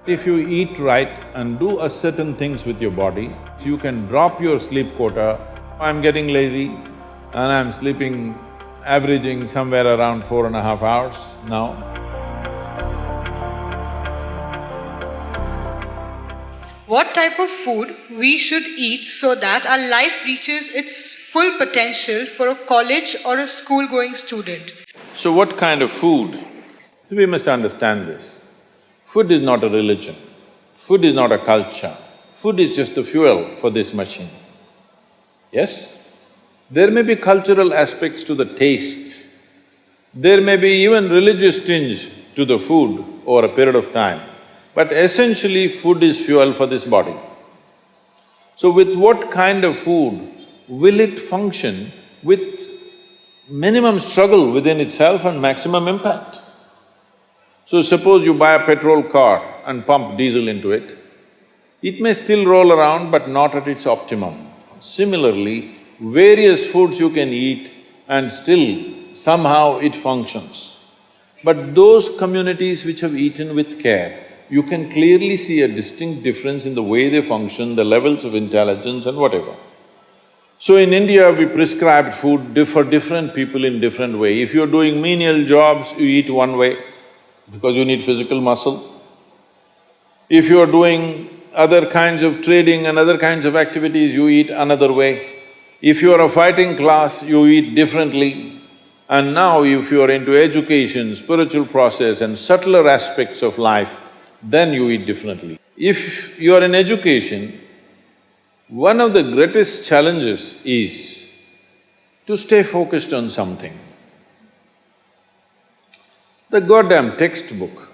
If you eat right and do a certain things with your body, you can drop your sleep quota. I'm getting lazy and I'm sleeping, averaging somewhere around 4.5 hours now. What type of food we should eat so that our life reaches its full potential for a college or a school-going student? So what kind of food? We must understand this. Food is not a religion, food is not a culture, food is just the fuel for this machine. Yes? There may be cultural aspects to the tastes, there may be even religious tinge to the food over a period of time, but essentially food is fuel for this body. So with what kind of food will it function with minimum struggle within itself and maximum impact? So suppose you buy a petrol car and pump diesel into it, it may still roll around but not at its optimum. Similarly, various foods you can eat and still somehow it functions. But those communities which have eaten with care, you can clearly see a distinct difference in the way they function, the levels of intelligence and whatever. So in India, we prescribed food for different people in different way. If you're doing menial jobs, you eat one way because you need physical muscle. If you're doing other kinds of trading and other kinds of activities, you eat another way. If you're a fighting class, you eat differently. And now if you're into education, spiritual process and subtler aspects of life, then you eat differently. If you're in education, one of the greatest challenges is to stay focused on something. The goddamn textbook,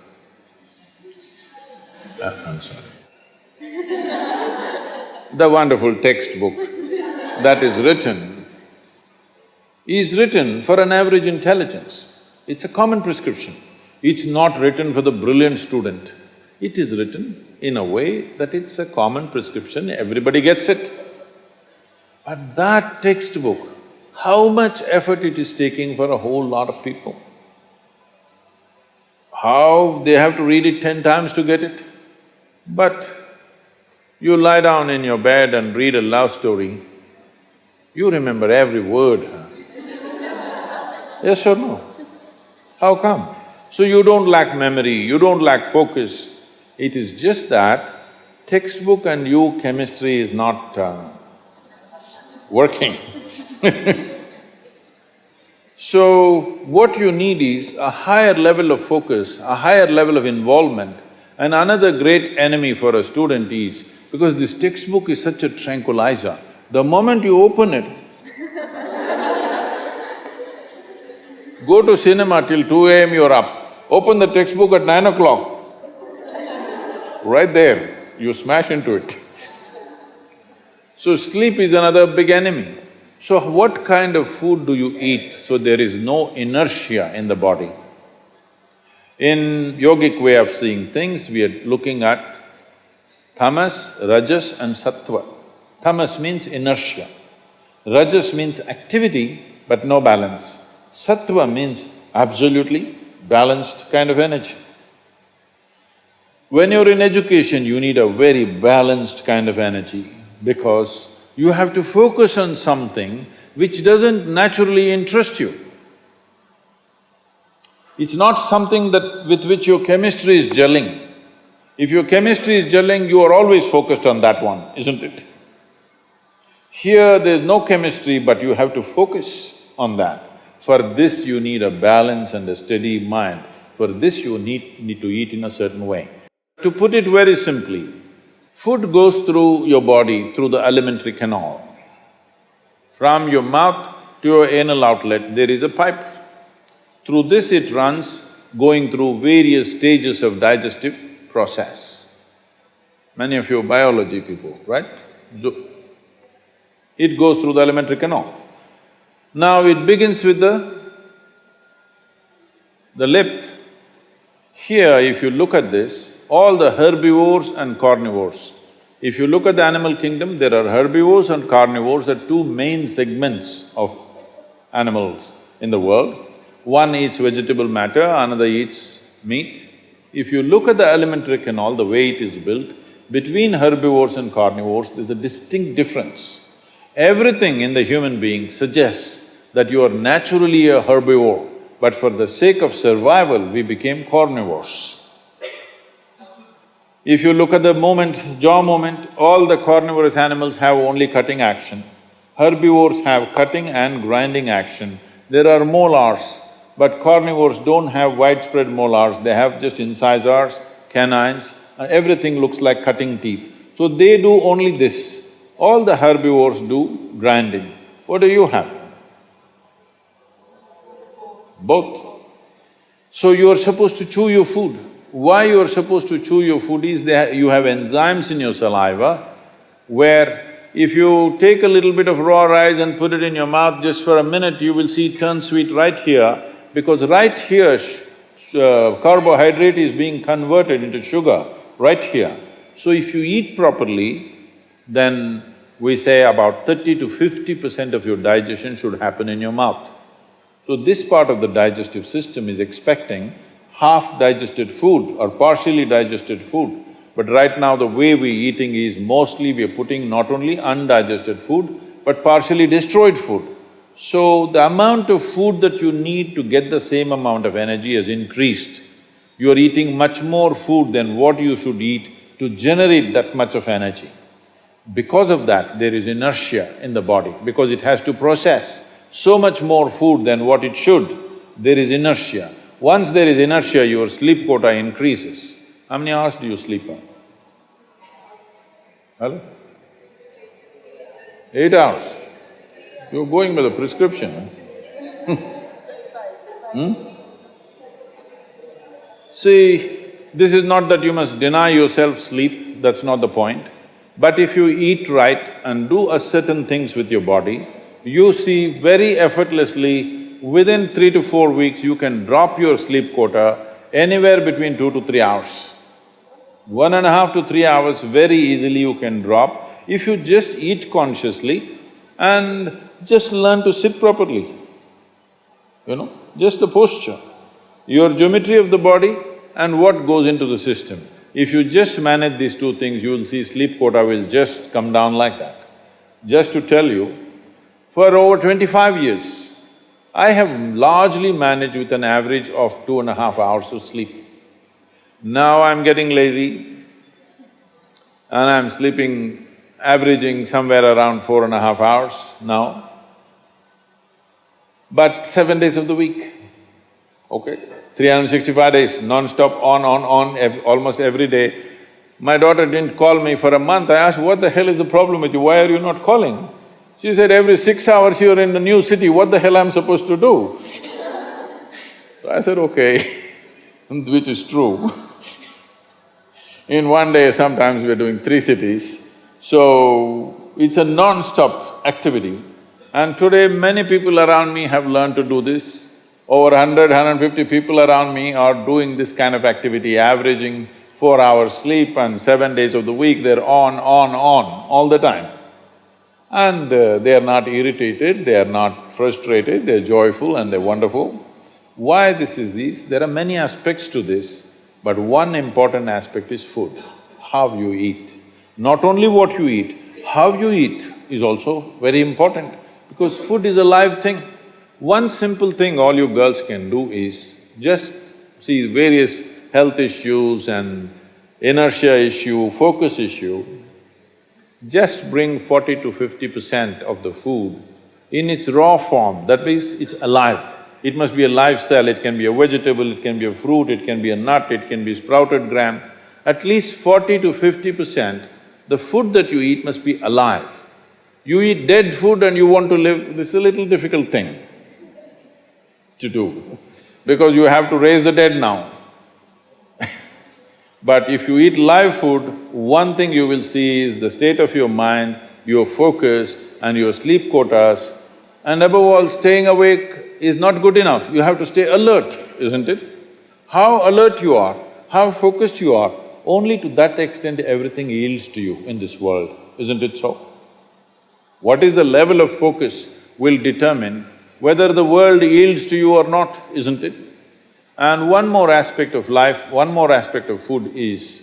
I'm sorry. The wonderful textbook that is written for an average intelligence. It's a common prescription. It's not written for the brilliant student. It is written in a way that it's a common prescription, everybody gets it. But that textbook, how much effort it is taking for a whole lot of people? How they have to read it 10 times to get it? But you lie down in your bed and read a love story, you remember every word, huh? Yes or no? How come? So you don't lack memory, you don't lack focus. It is just that textbook and you, chemistry is not working. So what you need is a higher level of focus, a higher level of involvement. And another great enemy for a student is, because this textbook is such a tranquilizer, the moment you open it, go to cinema till 2 a.m. you're up, open the textbook at 9 o'clock, right there, you smash into it. So sleep is another big enemy. So what kind of food do you eat so there is no inertia in the body? In yogic way of seeing things, we are looking at tamas, rajas and sattva. Tamas means inertia, rajas means activity but no balance, sattva means absolutely balanced kind of energy. When you're in education, you need a very balanced kind of energy because you have to focus on something which doesn't naturally interest you. It's not something with which your chemistry is gelling. If your chemistry is gelling, you are always focused on that one, isn't it? Here there's no chemistry, but you have to focus on that. For this you need a balance and a steady mind. For this you need to eat in a certain way. To put it very simply, food goes through your body through the alimentary canal. From your mouth to your anal outlet, there is a pipe. Through this it runs, going through various stages of digestive process. Many of you are biology people, right? So, it goes through the alimentary canal. Now it begins with the lip. Here, if you look at this, all the herbivores and carnivores. If you look at the animal kingdom, there are herbivores and carnivores are two main segments of animals in the world. One eats vegetable matter, another eats meat. If you look at the alimentary canal, the way it is built, between herbivores and carnivores, there's a distinct difference. Everything in the human being suggests that you are naturally a herbivore, but for the sake of survival, we became carnivores. If you look at the jaw movement, all the carnivorous animals have only cutting action. Herbivores have cutting and grinding action. There are molars, but carnivores don't have widespread molars, they have just incisors, canines, and everything looks like cutting teeth. So they do only this. All the herbivores do grinding. What do you have? Both. So you are supposed to chew your food. Why you are supposed to chew your food is you have enzymes in your saliva where if you take a little bit of raw rice and put it in your mouth just for a minute, you will see it turn sweet right here, because right here carbohydrate is being converted into sugar, right here. So if you eat properly, then we say about 30 to 50% of your digestion should happen in your mouth. So this part of the digestive system is expecting half-digested food or partially digested food. But right now the way we're eating is mostly we're putting not only undigested food, but partially destroyed food. So the amount of food that you need to get the same amount of energy has increased. You're eating much more food than what you should eat to generate that much of energy. Because of that, there is inertia in the body, because it has to process so much more food than what it should, there is inertia. Once there is inertia, your sleep quota increases. How many hours do you sleep on? Hello? 8 hours. You're going by the prescription, huh? See, this is not that you must deny yourself sleep, that's not the point. But if you eat right and do a certain things with your body, you see very effortlessly, within 3 to 4 weeks, you can drop your sleep quota anywhere between 2 to 3 hours. 1.5 to 3 hours very easily you can drop if you just eat consciously and just learn to sit properly, just the posture, your geometry of the body and what goes into the system. If you just manage these two things, you will see sleep quota will just come down like that. Just to tell you, for over 25 years, I have largely managed with an average of 2.5 hours of sleep. Now I'm getting lazy and I'm sleeping, averaging somewhere around 4.5 hours now, but 7 days of the week, okay? 365 days, non-stop, on, almost every day. My daughter didn't call me for a month. I asked, what the hell is the problem with you? Why are you not calling? She said, every 6 hours you're in a new city, what the hell I'm supposed to do? So I said, okay, which is true. In one day, sometimes we're doing 3 cities, so it's a non-stop activity. And today, many people around me have learned to do this. Over 100, 150 people around me are doing this kind of activity, averaging 4 hours sleep and 7 days of the week, they're on, all the time. And they are not irritated, they are not frustrated, they're joyful and they're wonderful. Why this is this? There are many aspects to this, but one important aspect is food, how you eat. Not only what you eat, how you eat is also very important, because food is a live thing. One simple thing all you girls can do is just see various health issues and inertia issue, focus issue, just bring 40 to 50% of the food in its raw form, that means it's alive. It must be a live cell, it can be a vegetable, it can be a fruit, it can be a nut, it can be sprouted gram. At least 40 to 50%, the food that you eat must be alive. You eat dead food and you want to live, this is a little difficult thing to do, because you have to raise the dead now. But if you eat live food, one thing you will see is the state of your mind, your focus and your sleep quotas, and above all, staying awake is not good enough, you have to stay alert, isn't it? How alert you are, how focused you are, only to that extent everything yields to you in this world, isn't it so? What is the level of focus will determine whether the world yields to you or not, isn't it? And one more aspect of life, one more aspect of food is,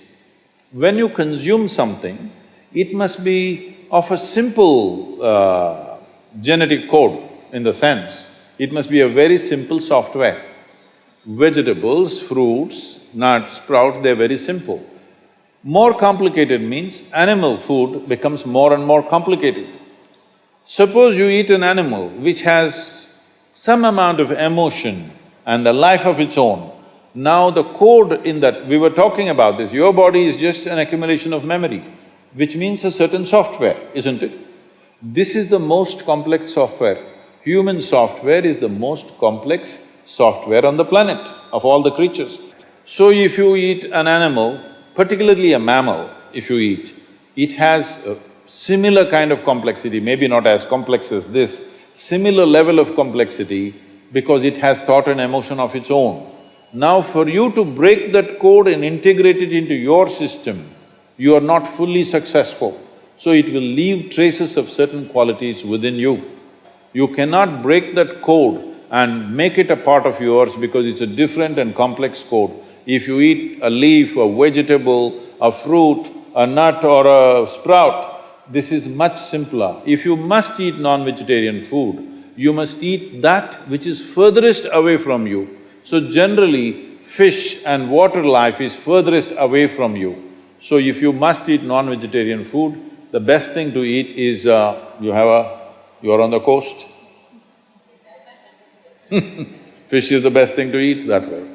when you consume something, it must be of a simple genetic code, in the sense, it must be a very simple software. Vegetables, fruits, nuts, sprouts, they're very simple. More complicated means animal food becomes more and more complicated. Suppose you eat an animal which has some amount of emotion and a life of its own. Now the code in that… we were talking about this, your body is just an accumulation of memory, which means a certain software, isn't it? This is the most complex software. Human software is the most complex software on the planet of all the creatures. So if you eat an animal, particularly a mammal, if you eat, it has a similar kind of complexity, maybe not as complex as this, similar level of complexity because it has thought and emotion of its own. Now for you to break that code and integrate it into your system, you are not fully successful. So it will leave traces of certain qualities within you. You cannot break that code and make it a part of yours because it's a different and complex code. If you eat a leaf, a vegetable, a fruit, a nut or a sprout, this is much simpler. If you must eat non-vegetarian food, you must eat that which is furthest away from you. So generally, fish and water life is furthest away from you. So if you must eat non-vegetarian food, the best thing to eat is, you're on the coast. Fish is the best thing to eat that way.